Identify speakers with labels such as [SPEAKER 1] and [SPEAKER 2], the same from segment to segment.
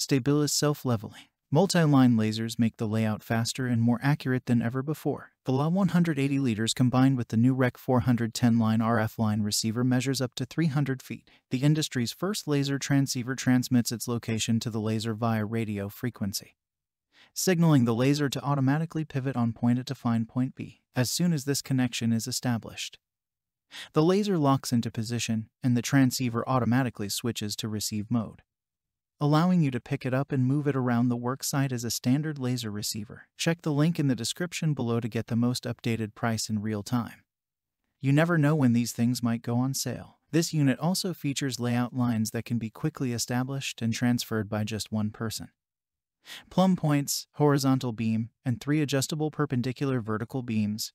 [SPEAKER 1] Stabila's self-leveling. Multi-line lasers make the layout faster and more accurate than ever before. The LA180L combined with the new Rec 410 line RF line receiver measures up to 300 feet. The industry's first laser transceiver transmits its location to the laser via radio frequency, signaling the laser to automatically pivot on point A to find point B. As soon as this connection is established, the laser locks into position and the transceiver automatically switches to receive mode, allowing you to pick it up and move it around the worksite as a standard laser receiver. Check the link in the description below to get the most updated price in real time. You never know when these things might go on sale. This unit also features layout lines that can be quickly established and transferred by just one person. Plumb points, horizontal beam, and 3 adjustable perpendicular vertical beams.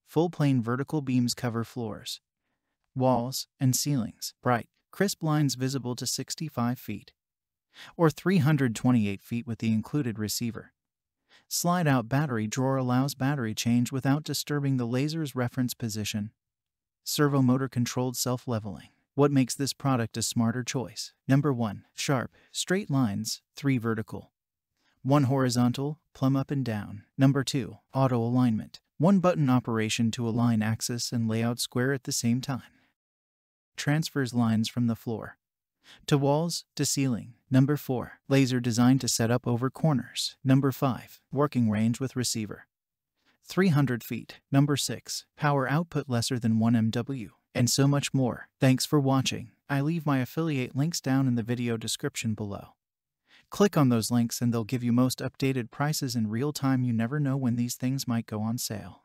[SPEAKER 1] Full plane vertical beams cover floors, walls, and ceilings. Bright, crisp lines visible to 65 feet. Or 328 feet with the included receiver. Slide-out battery drawer allows battery change without disturbing the laser's reference position. Servo motor-controlled self-leveling. What makes this product a smarter choice? Number 1. Sharp, straight lines, 3 vertical, 1 horizontal, plumb up and down. Number 2. Auto alignment. 1 button operation to align axis and layout square at the same time. Transfers lines from the floor to walls, to ceiling. Number 4. Laser designed to set up over corners. Number 5. Working range with receiver, 300 feet. Number 6. Power output lesser than 1 MW. And so much more. Thanks for watching. I leave my affiliate links down in the video description below. Click on those links and they'll give you most updated prices in real time. You never know when these things might go on sale.